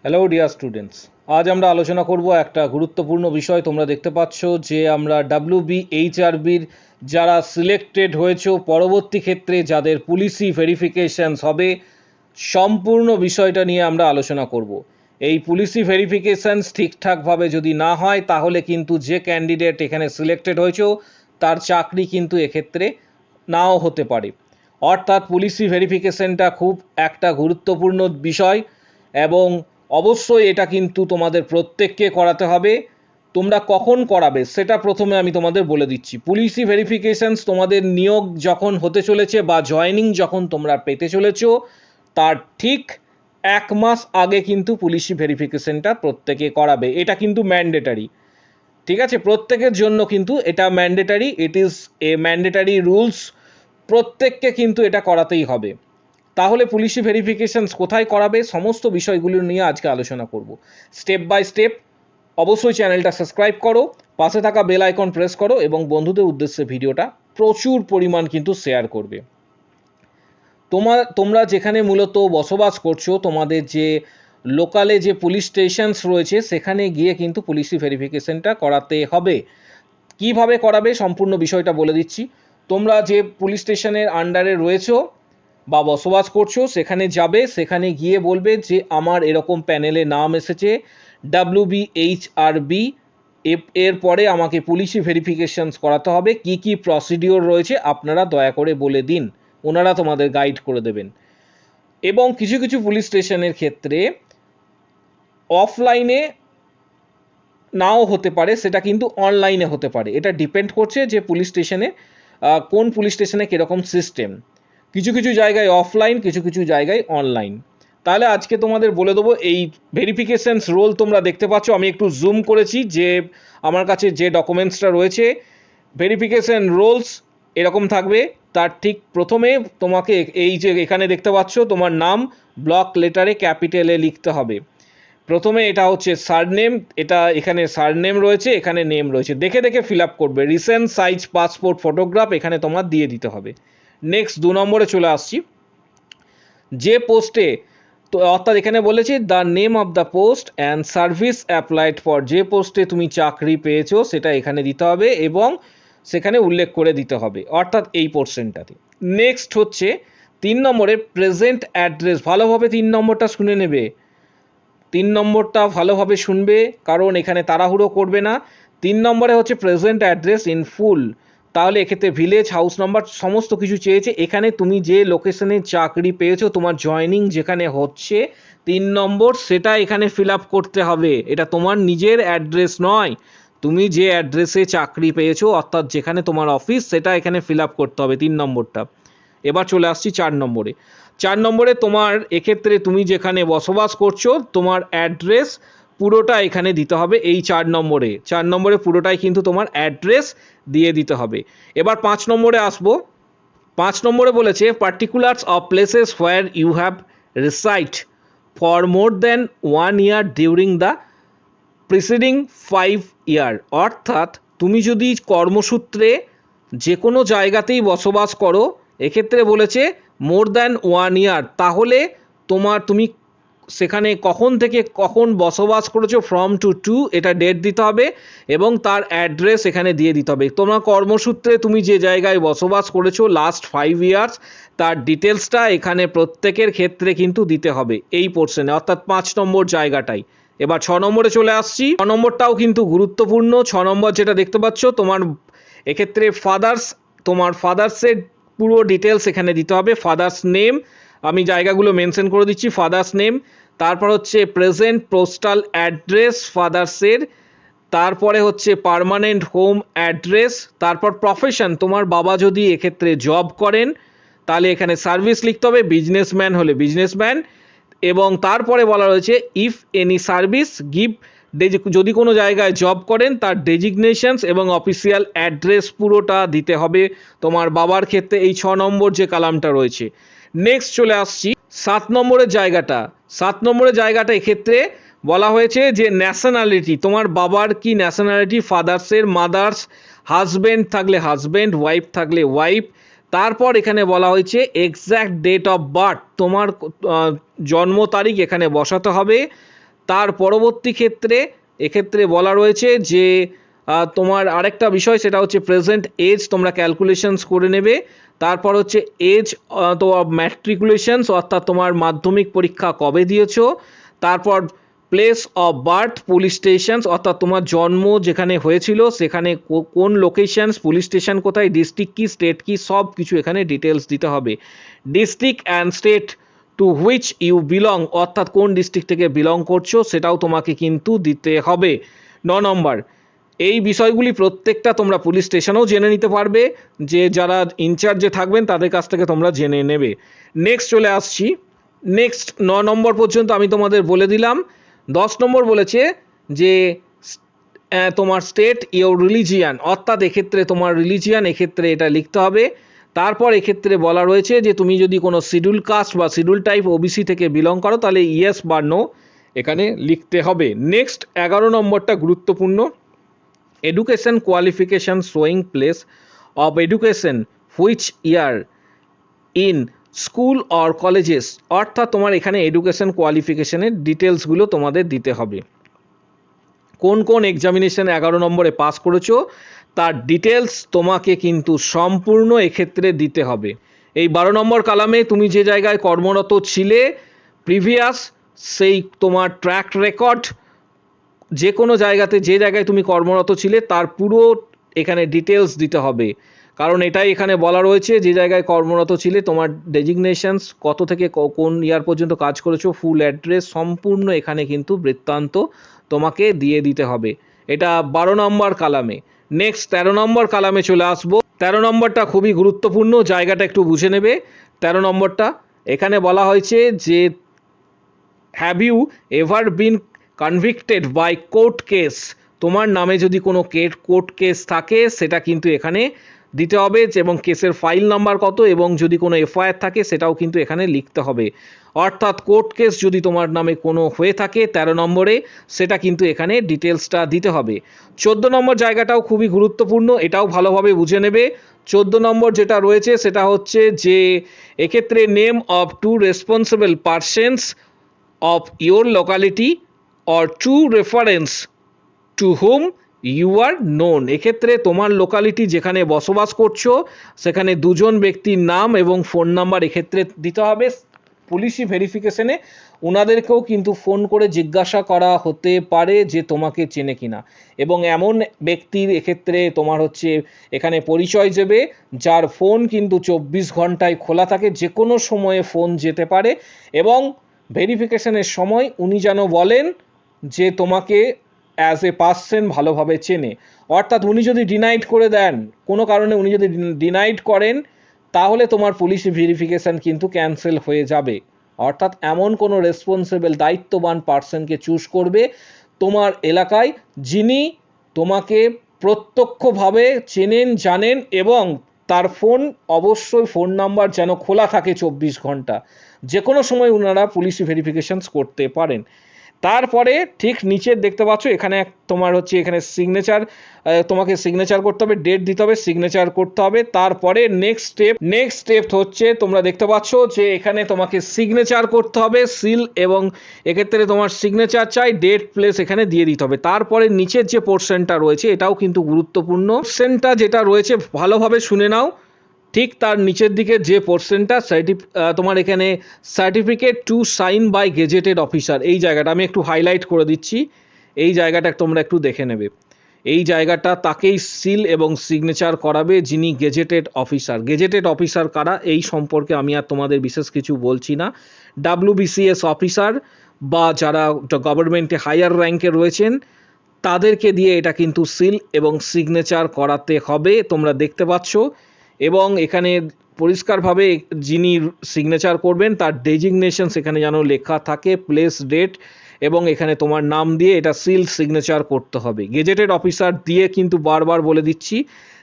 Hello dear students, আজ আমরা আলোচনা করব একটা গুরুত্বপূর্ণ বিষয়। তোমরা দেখতে পাচ্ছ যে আমরা WBHRBর যারা সিলেক্টেড হয়েছে পরবর্তী ক্ষেত্রে যাদের পুলিশি ভেরিফিকেশনস হবে, সম্পূর্ণ বিষয়টা নিয়ে আমরা আলোচনা করব। এই পুলিশি ভেরিফিকেশনস ঠিকঠাকভাবে যদি না হয় তাহলে কিন্তু যে ক্যান্ডিডেট এখানে সিলেক্টেড হয়েছে তার চাকরি কিন্তু এক্ষেত্রে নাও হতে পারে। অর্থাৎ পুলিশি ভেরিফিকেশনটা খুব একটা গুরুত্বপূর্ণ বিষয় এবং অবশ্যই এটা কিন্তু তোমাদের প্রত্যেককে করাতে হবে। তোমরা কখন করাবে সেটা প্রথমে আমি তোমাদের বলে দিচ্ছি। পুলিশি ভেরিফিকেশনস তোমাদের নিয়োগ যখন হতে চলেছে বা জয়েনিং যখন তোমরা পেতে চলেছো তার ঠিক 1 মাস আগে কিন্তু পুলিশি ভেরিফিকেশনটা প্রত্যেকে করাবে। এটা কিন্তু ম্যান্ডেটারি, ঠিক আছে? প্রত্যেকের জন্য কিন্তু এটা mandatory, it is a mandatory rules. প্রত্যেককে কিন্তু এটা করাতেই হবে। তাহলে পুলিশি ভেরিফিকেশনস কোথায় করাবে সমস্ত বিষয়গুলো নিয়ে আজকে আলোচনা করব স্টেপ বাই স্টেপ। অবশ্যই চ্যানেলটা সাবস্ক্রাইব করো, পাশে থাকা বেল আইকন প্রেস করো এবং বন্ধুদের উদ্দেশ্যে ভিডিওটা প্রচুর পরিমাণ কিন্তু শেয়ার করবে। তোমরা যেখানে মূলত বসবাস করছো, তোমাদের যে লোকালে যে পুলিশ স্টেশনস রয়েছে সেখানে গিয়ে কিন্তু পুলিশি ভেরিফিকেশনটা করাতে হবে। কিভাবে করাবে সম্পূর্ণ বিষয়টা বলে দিচ্ছি। তোমরা যে পুলিশ স্টেশনের আন্ডারে রয়েছো বা বসবাস করছো সেখানে যাবে, সেখানে গিয়ে বলবে যে আমার এরকম প্যানেলে নাম এসেছে WBHRB, এরপরে আমাকে পুলিশি ভেরিফিকেশনস করাতে হবে, কি কি প্রসিডিওর রয়েছে আপনারা দয়া করে বলে দিন, ওনারা তোমাদের গাইড করে দেবেন। এবং কিছু কিছু পুলিশ স্টেশনের ক্ষেত্রে অফলাইনে নাও হতে পারে, সেটা কিন্তু অনলাইনে হতে পারে। এটা ডিপেন্ড করছে যে পুলিশ স্টেশনে কোন পুলিশ স্টেশনে কীরকম সিস্টেম। কিছু কিছু জায়গায় অফলাইন, কিছু কিছু জায়গায় অনলাইন। তাহলে আজকে তোমাদের বলে দেবো এই ভেরিফিকেশনস রোল। তোমরা দেখতে পাচ্ছ আমি একটু জুম করেছি যে আমার কাছে যে ডকুমেন্টসটা রয়েছে। ভেরিফিকেশন রোলস এরকম থাকবে। তার ঠিক প্রথমে তোমাকে এই যে এখানে দেখতে পাচ্ছ তোমার নাম ব্লক লেটারে ক্যাপিটালে লিখতে হবে। প্রথমে এটা হচ্ছে সারনেম, এটা এখানে সারনেম রয়েছে, এখানে নেম রয়েছে, দেখে দেখে ফিল আপ করবে। রিসেন্ট সাইজ পাসপোর্ট ফটোগ্রাফ এখানে তোমার দিয়ে দিতে হবে। নেক্সট 2 নম্বরে চলে আসছি। যে পোস্টে, তো অর্থাৎ এখানে বলেছি the name of the post and service applied for, যে পোস্টে তুমি চাকরি পেয়েছো সেটা এখানে দিতে হবে এবং সেখানে উল্লেখ করে দিতে হবে, অর্থাৎ এই পোর্শনটাতে। নেক্সট হচ্ছে 3 নম্বরে প্রেজেন্ট অ্যাড্রেস। ভালোভাবে 3 নম্বরটা শুনে নেবে, 3 নম্বরটা ভালোভাবে শুনবে কারণ এখানে তাড়াহুড়ো করবে না। 3 নম্বরে হচ্ছে প্রেজেন্ট অ্যাড্রেস ইন ফুল। তাহলে এক্ষেত্রে ভিলেজ, হাউস নাম্বার সমস্ত কিছু চেয়েছে। এখানে তুমি যে লোকেশনে চাকরি পেয়েছো, তোমার জয়নিং যেখানে হচ্ছে 3 নম্বর, সেটা এখানে ফিল আপ করতে হবে। এটা তোমার নিজের অ্যাড্রেস নয়, তুমি যে অ্যাড্রেসে চাকরি পেয়েছো অর্থাৎ যেখানে তোমার অফিস, সেটা এখানে ফিল আপ করতে হবে 3 নম্বরটা। এবার চলে আসছি 4 নম্বরে। 4 নম্বরে তোমার এক্ষেত্রে তুমি যেখানে বসবাস করছো তোমার অ্যাড্রেস পুরোটা এখানে দিতে হবে। এই 4 নম্বরে পুরোটাই কিন্তু তোমার অ্যাড্রেস দিয়ে দিতে হবে। এবার 5 নম্বরে আসবো। 5 নম্বরে বলেছে particulars of places where you have reside for more than 1 year during the preceding 5 year. অর্থাৎ তুমি যদি কর্মসূত্রে যে কোনো জায়গাতেই বসবাস করো, এক্ষেত্রে বলেছে মোর দ্যান 1 ইয়ার, তাহলে তুমি সেখানে কখন থেকে কখন বসবাস করেছো, ফ্রম টু এটা ডেট দিতে হবে এবং তার অ্যাড্রেস এখানে দিয়ে দিতে হবে। তোমার কর্মসূত্রে তুমি যে জায়গায় বসবাস করেছো লাস্ট 5 ইয়ার্স তার ডিটেলসটা এখানে প্রত্যেকের ক্ষেত্রে কিন্তু দিতে হবে এই পোর্শনে, অর্থাৎ 5 নম্বর জায়গাটাই। এবার 6 নম্বরে চলে আসছি। 6 নম্বরটাও কিন্তু গুরুত্বপূর্ণ। 6 নম্বর যেটা দেখতে পাচ্ছ তোমার এক্ষেত্রে তোমার ফাদার্সের পুরো ডিটেলস এখানে দিতে হবে। ফাদার্স নেম, আমি জায়গাগুলো মেনশন করে দিচ্ছি। ফাদার্স নেম, তারপর হচ্ছে প্রেজেন্ট পোস্টাল অ্যাড্রেস ফাদার্সের, তারপরে হচ্ছে পার্মানেন্ট হোম অ্যাড্রেস, তারপর প্রফেশন, তোমার বাবা যদি এক্ষেত্রে জব করেন তাহলে এখানে সার্ভিস লিখতে হবে, বিজনেসম্যান হলে বিজনেসম্যান, এবং তারপরে বলা রয়েছে ইফ এনি সার্ভিস গিভ, যদি কোনো জায়গায় জব করেন তার ডেজিগনেশনস এবং অফিসিয়াল অ্যাড্রেস পুরোটা দিতে হবে তোমার বাবার ক্ষেত্রে, এই 6 নম্বর যে কালামটা রয়েছে। নেক্সট চলে আসছি 7 নম্বরের জায়গাটা। 7 নম্বরের জায়গাটা এক্ষেত্রে বলা হয়েছে যে ন্যাশনালিটি, তোমার বাবার কি ন্যাশনালিটি, ফাদার্সের, মাদার্স, হাজব্যান্ড থাকলে হাজব্যান্ড, ওয়াইফ থাকলে ওয়াইফ। তারপর এখানে বলা হয়েছে এক্স্যাক্ট ডেট অফ বার্থ, তোমার জন্ম তারিখ এখানে বসাতে হবে। তার পরবর্তী ক্ষেত্রে এক্ষেত্রে বলা রয়েছে যে তোমার আরেকটা বিষয়, সেটা হচ্ছে প্রেজেন্ট এজ তোমরা ক্যালকুলেশনস করে নেবে। তারপর হচ্ছে এজ তো ম্যাট্রিকুলেশনস, অর্থাৎ তোমার মাধ্যমিক পরীক্ষা কবে দিয়েছো। তারপর place of birth police stations, অর্থাৎ তোমার জন্ম যেখানে হয়েছিল সেখানে কোন লোকেশনস, পুলিশ স্টেশন কোথায়, ডিস্ট্রিক্ট কি, স্টেট কি, সব কিছু এখানে ডিটেলস দিতে হবে। District and state to which you belong, অর্থাৎ কোন ডিস্ট্রিক্ট থেকে বিলং করছো সেটাও তোমাকে কিন্তু দিতে হবে। 9 নম্বর, এই বিষয়গুলি প্রত্যেকটা তোমরা পুলিশ স্টেশনেও জেনে নিতে পারবে, যে যারা ইনচার্জে থাকবেন তাদের কাছ থেকে তোমরা জেনে নেবে। নেক্সট চলে আসছি, নেক্সট 9 নম্বর পর্যন্ত আমি তোমাদের বলে দিলাম। 10 নম্বর বলেছে যে তোমার স্টেট ইওর রিলিজিয়ান, অর্থাৎ এক্ষেত্রে তোমার রিলিজিয়ান এক্ষেত্রে এটা লিখতে হবে। তারপর এক্ষেত্রে বলা রয়েছে যে তুমি যদি কোনো শিডিউল কাস্ট বা শিডিউল টাইপ ওবিসি থেকে বিলং করো তাহলে ইয়েস বা নো এখানে লিখতে হবে। নেক্সট 11 নম্বরটা গুরুত্বপূর্ণ, education qualification showing place of education which year in school or colleges, অর্থাৎ তোমার এখানে এডুকেশন কোয়ালিফিকেশনের ডিটেলসগুলো তোমাদের দিতে হবে। কোন কোন এক্সামিনেশন 11 নম্বরে পাস করেছো তার ডিটেলস তোমাকে কিন্তু সম্পূর্ণ এক্ষেত্রে দিতে হবে। এই 12 নম্বর কালামে তুমি যে জায়গায় কর্মরত ছিলে প্রিভিয়াস, সেই তোমার ট্র্যাক রেকর্ড, যে কোনো জায়গাতে যে জায়গায় তুমি কর্মরত ছিলে তার পুরো এখানে ডিটেলস দিতে হবে। কারণ এটাই এখানে বলা রয়েছে যে জায়গায় কর্মরত ছিলে তোমার ডেজিগনেশনস কত থেকে কোন ইয়ার পর্যন্ত কাজ করেছো, ফুল অ্যাড্রেস সম্পূর্ণ এখানে কিন্তু বৃত্তান্ত তোমাকে দিয়ে দিতে হবে। এটা 12 নম্বর কালামে। নেক্সট 13 নম্বর কালামে চলে আসবো। 13 নম্বরটা খুবই গুরুত্বপূর্ণ, জায়গাটা একটু বুঝে নেবে। 13 নম্বরটা এখানে বলা হয়েছে যে have you ever been convicted by court case, তোমার নামে যদি কোনো কোর্ট কেস থাকে সেটা কিন্তু এখানে দিতে হবে, এবং কেসের ফাইল নাম্বার কত, এবং যদি কোনো এফআইআর থাকে সেটাও কিন্তু এখানে লিখতে হবে। অর্থাৎ কোর্ট কেস যদি তোমার নামে কোনো হয়ে থাকে 13 নম্বরে, সেটা কিন্তু এখানে ডিটেলসটা দিতে হবে। 14 নম্বর জায়গাটাও খুবই গুরুত্বপূর্ণ, এটাও ভালোভাবে বুঝে নেবে। 14 নম্বর যেটা রয়েছে সেটা হচ্ছে যে এক্ষেত্রে name of two responsible persons of your locality or two reference to whom you are known, এক্ষেত্রে তোমার লোকালিটি যেখানে বসবাস করছো সেখানে দুজন ব্যক্তির নাম এবং ফোন নাম্বার এক্ষেত্রে দিতে হবে। পুলিশি ভেরিফিকেশনে ওনাদেরকেও কিন্তু ফোন করে জিজ্ঞাসা করা হতে পারে যে তোমাকে চেনে কিনা, এবং এমন ব্যক্তির এক্ষেত্রে তোমার হচ্ছে এখানে পরিচয় দেবে যার ফোন কিন্তু 24 ঘন্টায় খোলা থাকে, যে কোনো সময়ে ফোন যেতে পারে, এবং ভেরিফিকেশনের সময় উনি যেন বলেন যে তোমাকে অ্যাজ এ পার্সন ভালোভাবে চেনে। অর্থাৎ উনি যদি ডিনাইড করে দেন, কোনো কারণে উনি যদি ডিনাইড করেন, তাহলে তোমার পুলিশ ভেরিফিকেশন কিন্তু ক্যান্সেল হয়ে যাবে। অর্থাৎ এমন কোনো রেসপন্সিবল দায়িত্ববান পার্সনকে চুজ করবে তোমার এলাকায়, যিনি তোমাকে প্রত্যক্ষভাবে চেনেন, জানেন, এবং তার ফোন অবশ্যই ফোন নাম্বার যেন খোলা থাকে 24 ঘন্টা, যে কোনো সময় ওনারা পুলিশ ভেরিফিকেশনস করতে পারেন। তারপরে ঠিক নিচে দেখতে পাচ্ছ এখানে তোমার হচ্ছে এখানে সিগনেচার, তোমাকে সিগনেচার করতে হবে, ডেট দিতে হবে, সিগনেচার করতে হবে। তারপরে নেক্সট স্টেপ হচ্ছে তোমরা দেখতে পাচ্ছ যে এখানে তোমাকে সিগনেচার করতে হবে, সিল, এবং এক্ষেত্রে তোমার সিগনেচার চাই, ডেট, প্লেস এখানে দিয়ে দিতে হবে। তারপরে নিচের যে পোর্শনটা রয়েছে এটাও কিন্তু গুরুত্বপূর্ণ, পোর্শনটা যেটা রয়েছে ভালোভাবে শুনে নাও। ঠিক তার নিচের দিকে যে পোর্শনটা তোমার এখানে certificate to sign by gazetted officer, এই জায়গাটা আমি একটু হাইলাইট করে দিচ্ছি, এই জায়গাটা তোমরা একটু দেখে নেবে। এই জায়গাটা তাকেই সিল এবং সিগনেচার করাবে যিনি গেজেটেড অফিসার। গেজেটেড অফিসার কারা এই সম্পর্কে আমি আর তোমাদের বিশেষ কিছু বলছি না। WBCS অফিসার বা যারা গভর্নমেন্টে হায়ার র্যাঙ্কে রয়েছেন তাদেরকে দিয়ে এটা কিন্তু সিল এবং সিগনেচার করাতে হবে, তোমরা দেখতে পাচ্ছ। এবং এখানে পরিষ্কারভাবে যিনি সিগনেচার করবেন তার ডেজিগনেশন সেখানে যেন লেখা থাকে, প্লেস, ডেট, এবং এখানে তোমার নাম দিয়ে এটা সিল সিগনেচার করতে হবে। গেজেটেড অফিসার দিয়ে কিন্তু বারবার বলে দিচ্ছি,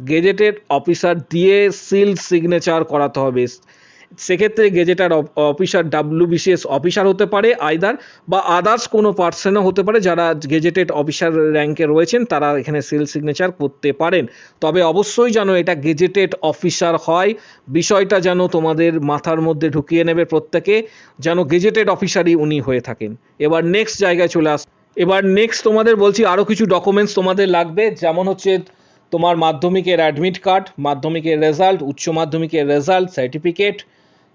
গেজেটেড অফিসার দিয়ে সিল সিগনেচার করাতে হবে। সেক্ষেত্রে গেজেটার অফিসার WBCS অফিসার হতে পারে আইদার, বা আদার্স কোনো পার্সনও হতে পারে যারা গেজেটেড অফিসার র্যাঙ্কে রয়েছেন, তারা এখানে সিল সিগনেচার করতে পারেন। তবে অবশ্যই যেন এটা গেজেটেড অফিসার হয়, বিষয়টা যেন তোমাদের মাথার মধ্যে ঢুকিয়ে নেবে প্রত্যেকে, যেন গেজেটেড অফিসারই উনি হয়ে থাকেন। এবার নেক্সট জায়গায় চলে আস। এবার নেক্সট তোমাদের বলছি আরও কিছু ডকুমেন্টস তোমাদের লাগবে, যেমন হচ্ছে তোমার মাধ্যমিকের অ্যাডমিট কার্ড, মাধ্যমিকের রেজাল্ট, উচ্চ মাধ্যমিকের রেজাল্ট, সার্টিফিকেট।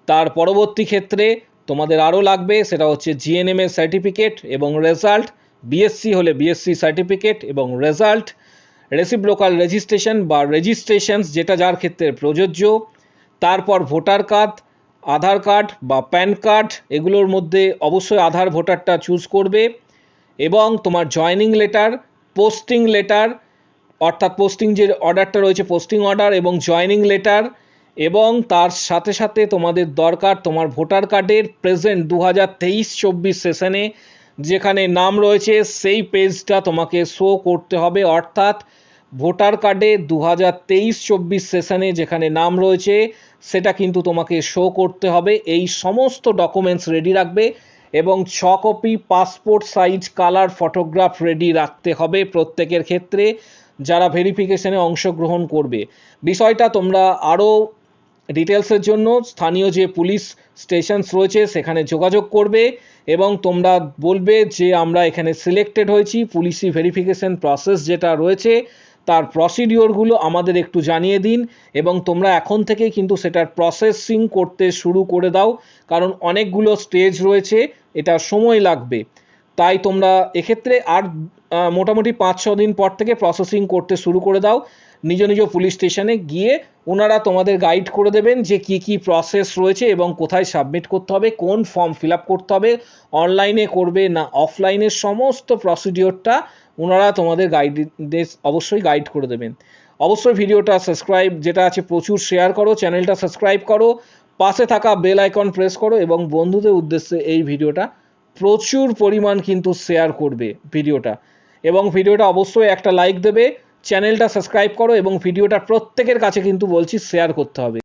তার পরবর্তী ক্ষেত্রে তোমাদের আরও লাগবে, সেটা হচ্ছে GNM এর সার্টিফিকেট এবং রেজাল্ট, BSc হলে BSc সার্টিফিকেট এবং রেজাল্ট, রেসিপ্রোকাল রেজিস্ট্রেশন বা রেজিস্ট্রেশনস যেটা যার ক্ষেত্রে প্রযোজ্য, তারপর ভোটার কার্ড, আধার কার্ড বা প্যান কার্ড, এগুলোর মধ্যে অবশ্যই আধার ভোটারটা চুজ করবে, এবং তোমার জয়নিং লেটার, পোস্টিং লেটার, অর্থাৎ পোস্টিং যে অর্ডারটা রয়েছে পোস্টিং অর্ডার এবং জয়নিং লেটার, এবং তার সাথে সাথে তোমাদের দরকার তোমার ভোটার কার্ডের প্রেজেন্ট 2023-24 সেশনে যেখানে নাম রয়েছে সেই পেজটা তোমাকে শো করতে হবে, অর্থাৎ ভোটার কার্ডে 2023-24 সেশনে যেখানে নাম রয়েছে সেটা কিন্তু তোমাকে শো করতে হবে। এই সমস্ত ডকুমেন্টস রেডি রাখবে এবং 6 copy passport size colour photograph ready রাখতে হবে প্রত্যেকের ক্ষেত্রে যারা ভেরিফিকেশনে অংশগ্রহণ করবে। বিষয়টা তোমরা আরও ডিটেলসের জন্য স্থানীয় যে পুলিশ স্টেশনস রয়েছে সেখানে যোগাযোগ করবে এবং তোমরা বলবে যে আমরা এখানে সিলেক্টেড হয়েছি, পুলিশি ভেরিফিকেশন প্রসেস যেটা রয়েছে তার প্রসিডিওরগুলো আমাদের একটু জানিয়ে দিন, এবং তোমরা এখন থেকেই কিন্তু সেটার প্রসেসিং করতে শুরু করে দাও, কারণ অনেকগুলো স্টেজ রয়েছে, এটা সময় লাগবে। তাই তোমরা এক্ষেত্রে আর মোটামুটি 5-6 দিন পর থেকে প্রসেসিং করতে শুরু করে দাও। নিজ নিজ পুলিশ স্টেশনে গিয়ে ওনারা তোমাদের গাইড করে দেবেন যে কি কি প্রসেস রয়েছে এবং কোথায় সাবমিট করতে হবে, কোন ফর্ম ফিল আপ করতে হবে, অনলাইনে করবে না অফলাইনের সমস্ত প্রসিডিওরটা ওনারা তোমাদের অবশ্যই গাইড করে দেবেন। অবশ্যই ভিডিওটা সাবস্ক্রাইব যেটা আছে প্রচুর শেয়ার করো, চ্যানেলটা সাবস্ক্রাইব করো, পাশে থাকা বেল আইকন প্রেস করো এবং বন্ধুদের উদ্দেশ্যে এই ভিডিওটা প্রচুর পরিমাণ কিন্তু শেয়ার করবে ভিডিওটা, এবং ভিডিওটা অবশ্যই একটা লাইক দেবে, চ্যানেলটা সাবস্ক্রাইব করো এবং ভিডিওটা প্রত্যেকের কাছে কিন্তু বলছি শেয়ার করতে হবে।